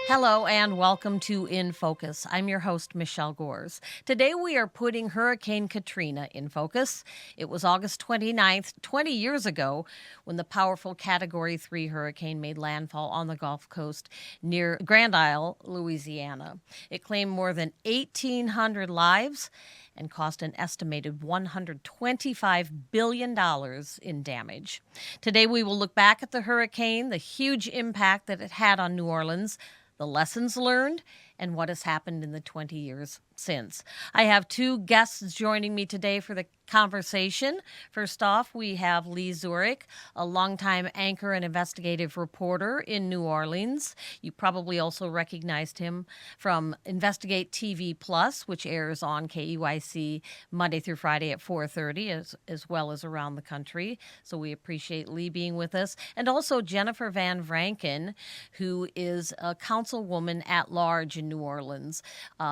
Hello and welcome to In Focus. I'm your host, Michelle Gores. Today we are putting Hurricane Katrina in focus. It was August 29th, 20 years ago, when the powerful Category 3 hurricane made landfall on the Gulf Coast near Grand Isle, Louisiana. It claimed more than 1,800 lives and cost an estimated $125 billion in damage. Today we will look back at the hurricane, the huge impact that it had on New Orleans, the lessons learned, and what has happened in the 20 years since. I have two guests joining me today for the conversation. First off, we have Lee Zurik, a longtime anchor and investigative reporter in New Orleans. You probably also recognized him from Investigate TV Plus, which airs on KEYC Monday through Friday at 4:30, as well as around the country. So we appreciate Lee being with us. And also Jennifer Vrancken, who is a councilwoman at large in New Orleans,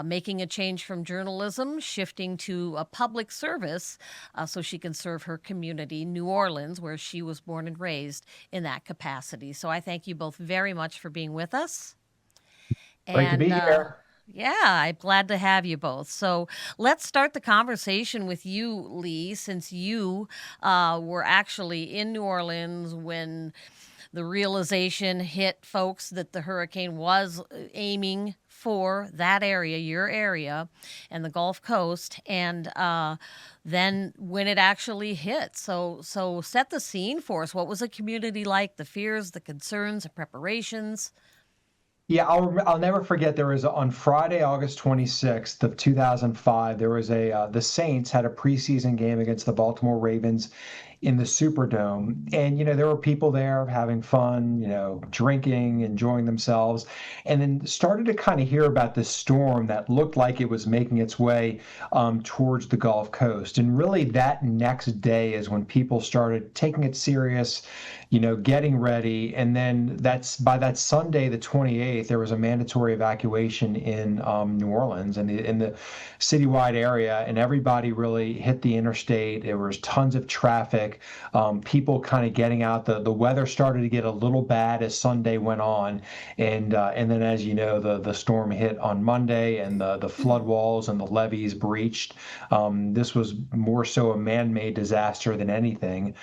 making a change from journalism, shifting to a public service so she can serve her community, New Orleans, where she was born and raised, in that capacity. So I thank you both very much for being with us. Great to And be here. yeah, I'm glad to have you both. So let's start the conversation with you, Lee, since you were actually in New Orleans when the realization hit folks that the hurricane was aiming for that area, your area, and the Gulf Coast, and then when it actually hit. So set the scene for us. What was the community like? The fears, the concerns, the preparations? Yeah, I'll never forget. There was on Friday, August 26th of 2005. There was the Saints had a preseason game against the Baltimore Ravens in the Superdome, and there were people there having fun, drinking, enjoying themselves, and then started to kind of hear about this storm that looked like it was making its way towards the Gulf Coast. And really, that next day is when people started taking it serious, getting ready. And then by that Sunday, the 28th, there was a mandatory evacuation in New Orleans and in the citywide area, and everybody really hit the interstate. There was tons of traffic, people kind of getting out. The weather started to get a little bad as Sunday went on, and then, as you know, the storm hit on Monday, and the flood walls and the levees breached. This was more so a man-made disaster than anything,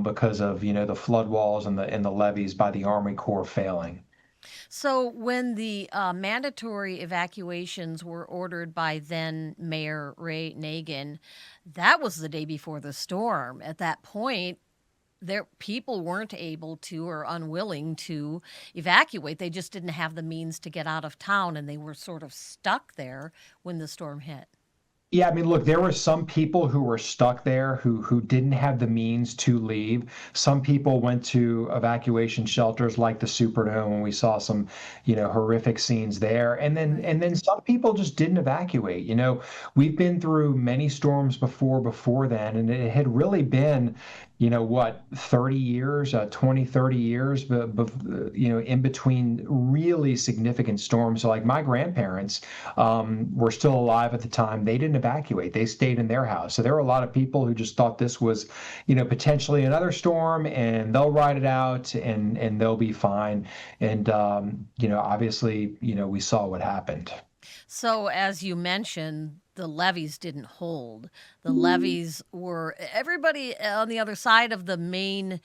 because of the flood walls and the levees by the Army Corps failing. So when the mandatory evacuations were ordered by then Mayor Ray Nagin, that was the day before the storm. At that point, people weren't able to or unwilling to evacuate. They just didn't have the means to get out of town, and they were sort of stuck there when the storm hit. Yeah, I mean, look, there were some people who were stuck there who didn't have the means to leave. Some people went to evacuation shelters like the Superdome, and we saw some, horrific scenes there. And then some people just didn't evacuate. We've been through many storms before then, and it had really been, what, 30 years, 20, 30 years, in between really significant storms. So like my grandparents were still alive at the time. They didn't evacuate. They stayed in their house. So there were a lot of people who just thought this was, potentially another storm, and they'll ride it out, and they'll be fine. And obviously, we saw what happened. So, as you mentioned, the levees didn't hold. The levees were everybody on the other side of the main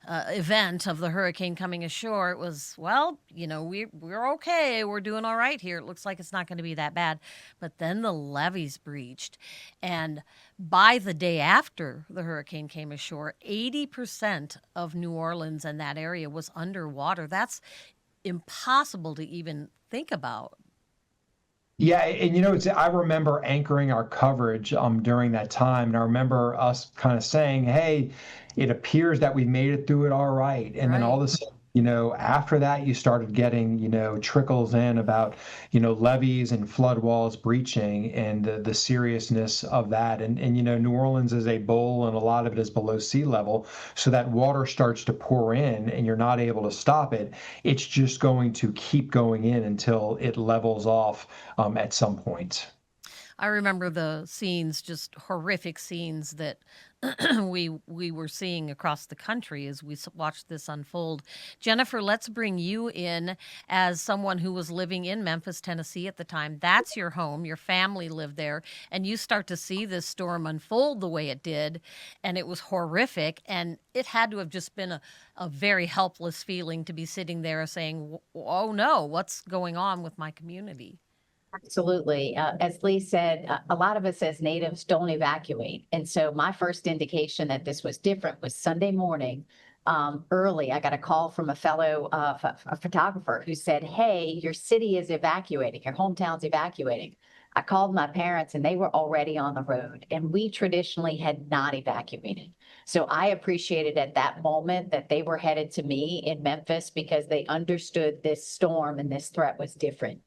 event of the hurricane coming ashore. It was, well, we're okay. We're doing all right here. It looks like it's not going to be that bad. But then the levees breached. And by the day after the hurricane came ashore, 80% of New Orleans and that area was underwater. That's impossible to even think about. Yeah, and I remember anchoring our coverage during that time, and I remember us kind of saying, "Hey, it appears that we made it through it all right." And then all Right. of a sudden, after that, you started getting trickles in about levees and flood walls breaching, and the seriousness of that. And New Orleans is a bowl, and a lot of it is below sea level, so that water starts to pour in, and you're not able to stop it. It's just going to keep going in until it levels off at some point. I remember the scenes, just horrific scenes that we were seeing across the country as we watched this unfold. Jennifer, let's bring you in as someone who was living in Memphis, Tennessee at the time. That's your home. Your family lived there, and you start to see this storm unfold the way it did, and it was horrific. And it had to have just been a very helpless feeling to be sitting there saying, "Oh no, what's going on with my community?" Absolutely. As Lee said, a lot of us as natives don't evacuate. And so my first indication that this was different was Sunday morning. Early, I got a call from a fellow a photographer who said, "Hey, your city is evacuating, your hometown's evacuating." I called my parents and they were already on the road, and we traditionally had not evacuated. So I appreciated at that moment that they were headed to me in Memphis because they understood this storm and this threat was different.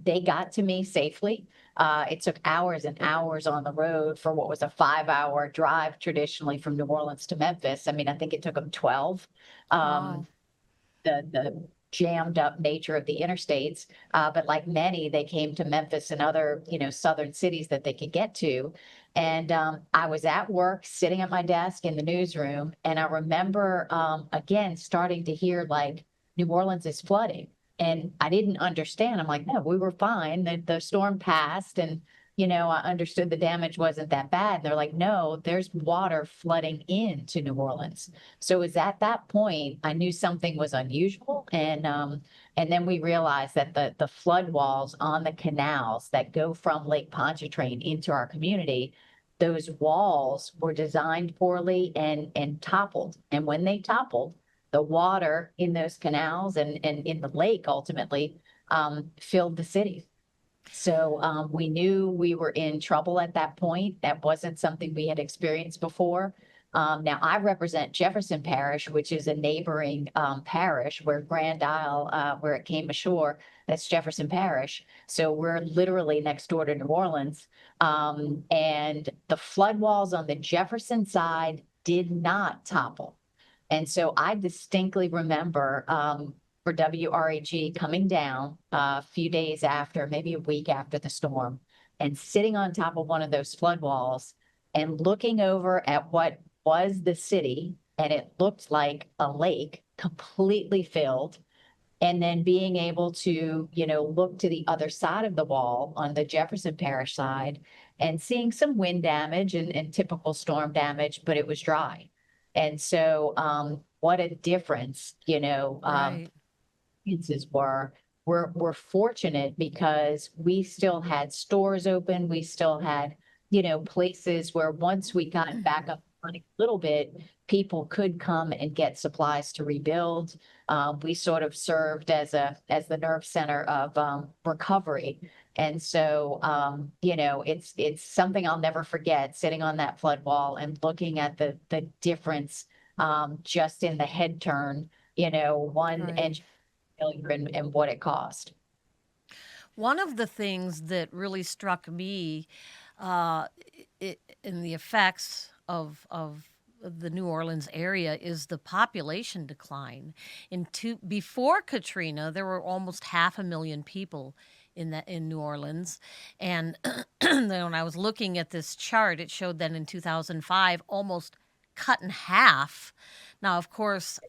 They got to me safely. It took hours and hours on the road for what was a 5-hour drive traditionally from New Orleans to Memphis. I mean, I think it took them 12. Wow. The jammed up nature of the interstates. But like many, they came to Memphis and other, southern cities that they could get to. And I was at work sitting at my desk in the newsroom. And I remember, again, starting to hear like New Orleans is flooding. And I didn't understand. I'm like, no, we were fine. The storm passed. And, I understood the damage wasn't that bad. And they're like, no, there's water flooding into New Orleans. So it was at that point I knew something was unusual, and then we realized that the flood walls on the canals that go from Lake Pontchartrain into our community, those walls were designed poorly and toppled. And when they toppled, the water in those canals and in the lake ultimately filled the city. So we knew we were in trouble at that point. That wasn't something we had experienced before. Now I represent Jefferson Parish, which is a neighboring parish where Grand Isle, where it came ashore, that's Jefferson Parish. So we're literally next door to New Orleans. And the flood walls on the Jefferson side did not topple. And so I distinctly remember for WREG coming down a few days after, maybe a week after the storm, and sitting on top of one of those flood walls and looking over at what was the city, and it looked like a lake completely filled. And then being able to, look to the other side of the wall on the Jefferson Parish side and seeing some wind damage and typical storm damage, but it was dry. And so, what a difference, Right. experiences were. We're fortunate because we still had stores open. We still had, places where once we got back up running a little bit, people could come and get supplies to rebuild. We sort of served as the nerve center of recovery. And so, it's something I'll never forget, sitting on that flood wall and looking at the difference just in the head turn, one Right. engine failure and what it cost. One of the things that really struck me uh, in the effects of the New Orleans area is the population decline. Before Katrina, there were almost 500,000 people in New Orleans, and then when I was looking at this chart, it showed that in 2005, almost cut in half. Now, of course,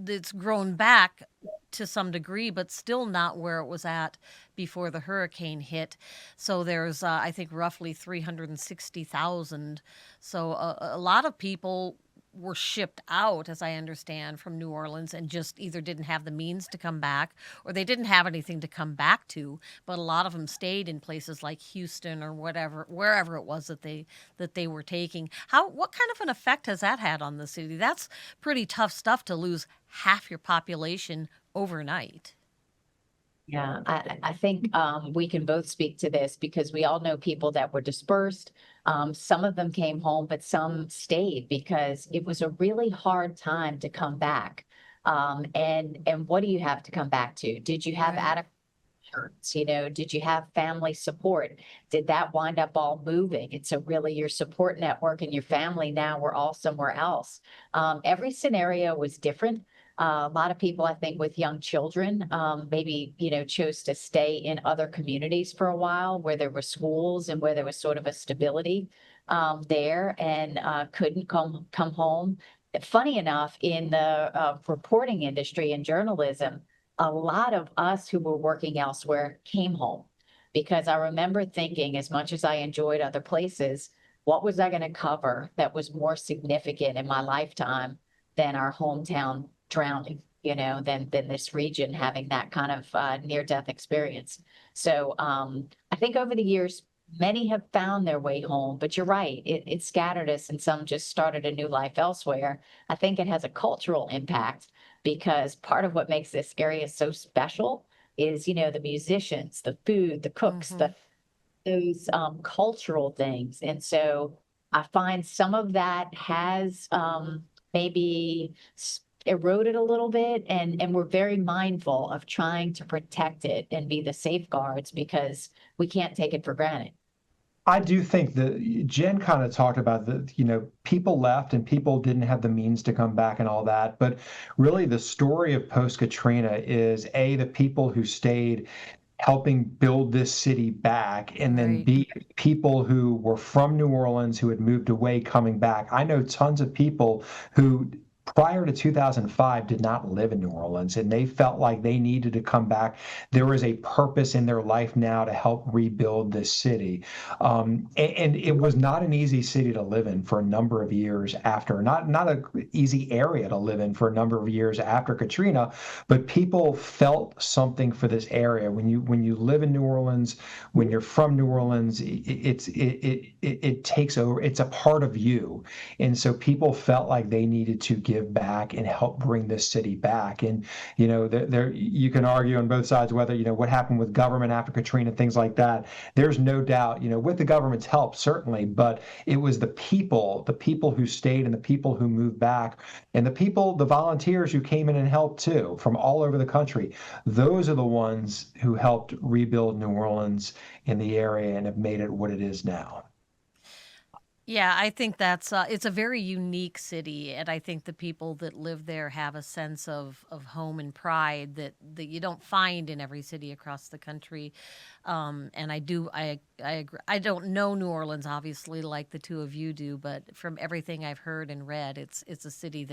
it's grown back to some degree, but still not where it was at before the hurricane hit. So there's, I think, roughly 360,000. So a lot of people were shipped out, as I understand, from New Orleans and just either didn't have the means to come back or they didn't have anything to come back to. But a lot of them stayed in places like Houston or whatever, wherever it was that they were taking. What kind of an effect has that had on the city? That's pretty tough stuff to lose half your population overnight. Yeah, I think we can both speak to this because we all know people that were dispersed. Some of them came home, but some stayed because it was a really hard time to come back. And what do you have to come back to? Did you have Right. adequate insurance? Did you have family support? Did that wind up all moving? And so really your support network and your family now were all somewhere else. Every scenario was different. A lot of people, I think, with young children, maybe, chose to stay in other communities for a while where there were schools and where there was sort of a stability there, and couldn't come home. Funny enough, in the reporting industry and journalism, a lot of us who were working elsewhere came home, because I remember thinking, as much as I enjoyed other places, what was I going to cover that was more significant in my lifetime than our hometown drowning, than this region having that kind of near-death experience. So I think over the years, many have found their way home, but you're right, it scattered us, and some just started a new life elsewhere. I think it has a cultural impact, because part of what makes this area so special is, the musicians, the food, the cooks, Hmm. those cultural things. And so I find some of that has maybe eroded a little bit, and we're very mindful of trying to protect it and be the safeguards, because we can't take it for granted. I do think that Jen kind of talked about people left and people didn't have the means to come back and all that. But really, the story of post Katrina is A, the people who stayed helping build this city back, and then Right. B, people who were from New Orleans who had moved away coming back. I know tons of people who prior to 2005 did not live in New Orleans, and they felt like they needed to come back. There was a purpose in their life now to help rebuild this city. And it was not an easy city to live in for a number of years after, not an easy area to live in for a number of years after Katrina, but people felt something for this area. When you live in New Orleans, when you're from New Orleans, it takes over. It's a part of you, and so people felt like they needed to give back and help bring this city back. And there you can argue on both sides whether what happened with government after Katrina, things like that. There's no doubt, with the government's help, certainly, but it was the people who stayed and the people who moved back, and the volunteers who came in and helped too from all over the country. Those are the ones who helped rebuild New Orleans in the area and have made it what it is now. Yeah, I think that's it's a very unique city, and I think the people that live there have a sense of home and pride that you don't find in every city across the country. And I agree. I don't know New Orleans obviously like the two of you do, but from everything I've heard and read, it's a city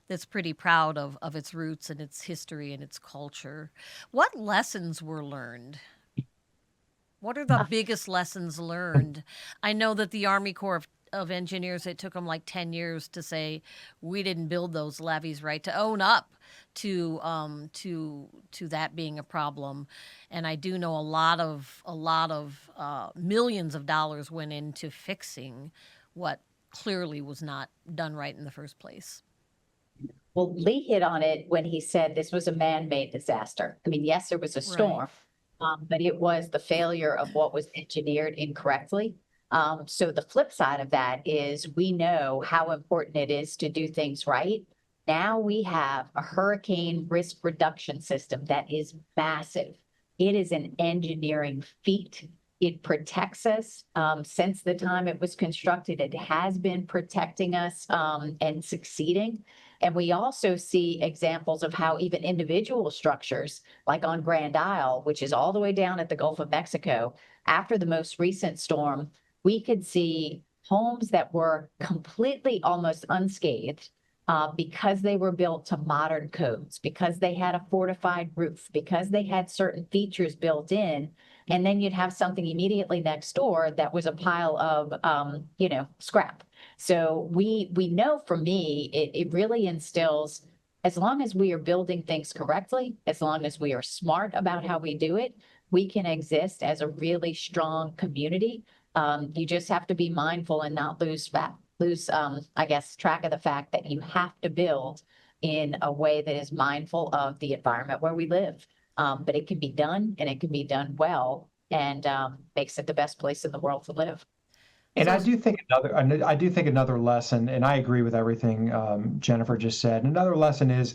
that's pretty proud of its roots and its history and its culture. What lessons were learned? What are the biggest lessons learned? I know that the Army Corps of Engineers, it took them like 10 years to say we didn't build those levees right, to own up to that being a problem. And I do know a lot of millions of dollars went into fixing what clearly was not done right in the first place. Well, Lee hit on it when he said this was a man-made disaster. I mean, yes, there was a Right. storm, but it was the failure of what was engineered incorrectly. So the flip side of that is, we know how important it is to do things right. Now we have a hurricane risk reduction system that is massive. It is an engineering feat. It protects us. Since the time it was constructed, it has been protecting us and succeeding. And we also see examples of how even individual structures, like on Grand Isle, which is all the way down at the Gulf of Mexico, after the most recent storm, we could see homes that were completely almost unscathed, because they were built to modern codes, because they had a fortified roof, because they had certain features built in. And then you'd have something immediately next door that was a pile of, scrap. So we know, for me, it really instills, as long as we are building things correctly, as long as we are smart about how we do it, we can exist as a really strong community. You just have to be mindful and not I guess, track of the fact that you have to build in a way that is mindful of the environment where we live. But it can be done, and it can be done well, and makes it the best place in the world to live. And So, I do think another lesson, and I agree with everything Jennifer just said. Another lesson is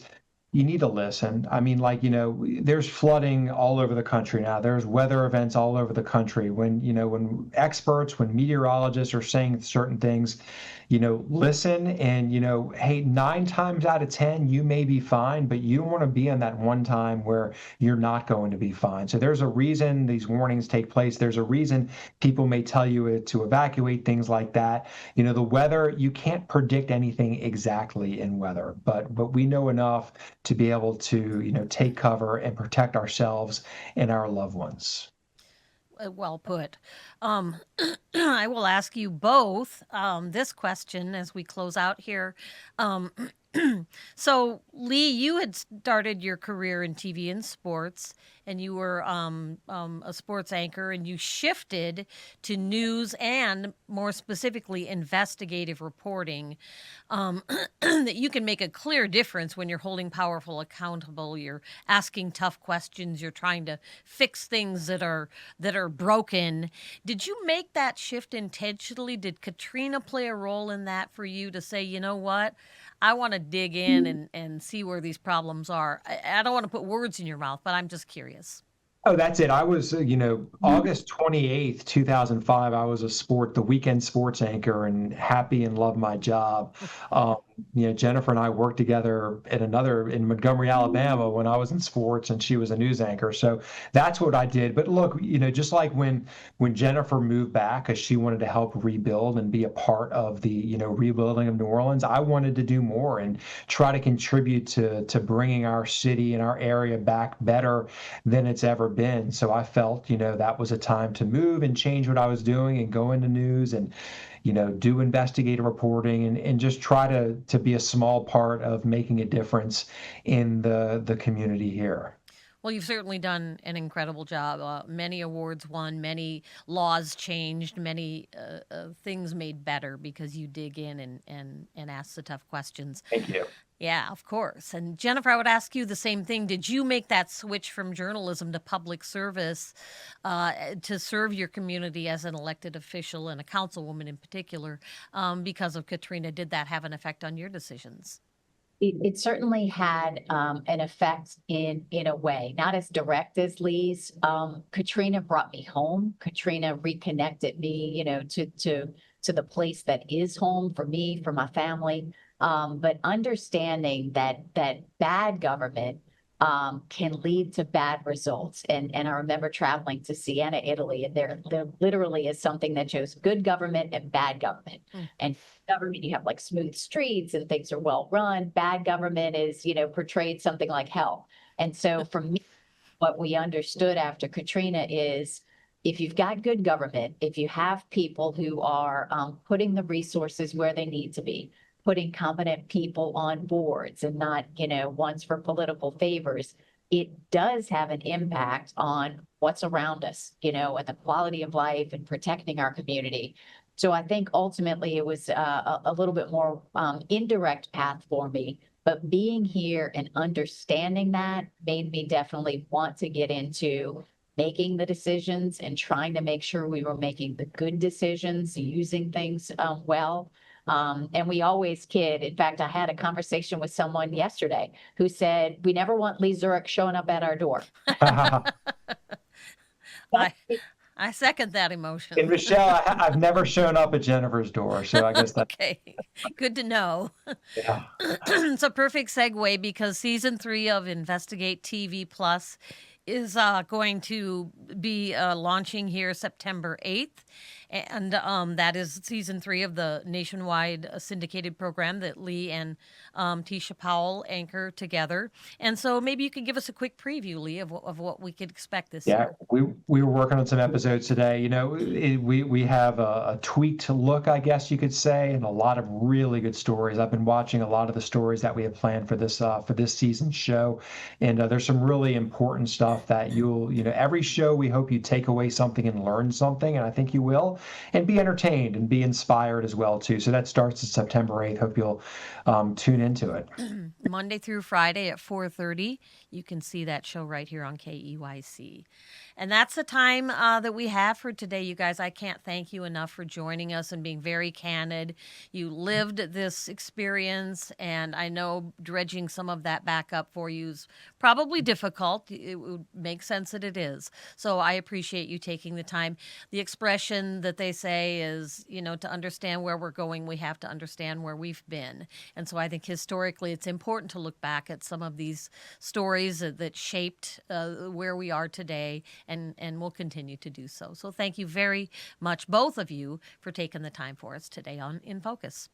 you need to listen. I mean, like, there's flooding all over the country now. There's weather events all over the country. When experts, when meteorologists are saying certain things, listen and, hey, 9 times out of 10, you may be fine, but you don't want to be on that one time where you're not going to be fine. So there's a reason these warnings take place. There's a reason people may tell you to evacuate, things like that. The weather, you can't predict anything exactly in weather, but we know enough to be able to, take cover and protect ourselves and our loved ones. Well put. Um, I will ask you both this question as we close out here. Um, so, Lee, you had started your career in TV and sports, and you were a sports anchor, and you shifted to news and, more specifically, investigative reporting. That you can make a clear difference when you're holding powerful accountable. You're asking tough questions. You're trying to fix things that are broken. Did you make that shift intentionally? Did Katrina play a role in that for you to say, you know what? I want to dig in and see where these problems are. I don't want to put words in your mouth, but I'm just curious. Oh, that's it. I was, August 28th, 2005, I was the weekend sports anchor and happy and loved my job. Jennifer and I worked together in Montgomery, Alabama when I was in sports and she was a news anchor. So that's what I did. But look, just like when Jennifer moved back because she wanted to help rebuild and be a part of the, rebuilding of New Orleans, I wanted to do more and try to contribute to bringing our city and our area back better than it's ever been. So I felt, that was a time to move and change what I was doing and go into news and, do investigative reporting and just try to be a small part of making a difference in the community here. Well, you've certainly done an incredible job. Many awards won, many laws changed, many things made better because you dig in and ask the tough questions. Thank you. Yeah, of course. And Jennifer, I would ask you the same thing. Did you make that switch from journalism to public service to serve your community as an elected official and a councilwoman in particular because of Katrina? Did that have an effect on your decisions? It certainly had an effect in a way, not as direct as Lee's. Katrina brought me home. Katrina reconnected me, to the place that is home for me, for my family. But understanding that bad government can lead to bad results. And I remember traveling to Siena, Italy, and there literally is something that shows good government and bad government. And government, you have like smooth streets and things are well run. Bad government is, portrayed something like hell. And so for me, what we understood after Katrina is if you've got good government, if you have people who are putting the resources where they need to be, putting competent people on boards and not, ones for political favors, it does have an impact on what's around us, and the quality of life and protecting our community. So I think ultimately it was a little bit more indirect path for me, but being here and understanding that made me definitely want to get into making the decisions and trying to make sure we were making the good decisions, using things well. And we always kid. In fact, I had a conversation with someone yesterday who said, we never want Lee Zurik showing up at our door. I second that emotion. And Michelle, I've never shown up at Jennifer's door, so I guess that's okay. Good to know. Yeah. It's a perfect segue because season 3 of Investigate TV Plus is going to be launching here September 8th. And that is season 3 of the nationwide syndicated program that Lee and Tisha Powell anchor together. And so maybe you could give us a quick preview, Lee, of what we could expect this year. Yeah, we were working on some episodes today. We have a tweaked look, I guess you could say, and a lot of really good stories. I've been watching a lot of the stories that we have planned for this season's show, and there's some really important stuff that every show we hope you take away something and learn something, and I think you will. and be entertained and be inspired as well too. So that starts at September 8th. Hope you'll tune into it. Monday through Friday at 4:30. You can see that show right here on KEYC. And that's the time that we have for today, you guys. I can't thank you enough for joining us and being very candid. You lived this experience, and I know dredging some of that back up for you is probably difficult. It would make sense that it is. So I appreciate you taking the time. The expression that they say is, to understand where we're going, we have to understand where we've been. And so I think historically it's important to look back at some of these stories that shaped where we are today, and will continue to do so. So thank you very much, both of you, for taking the time for us today on In Focus.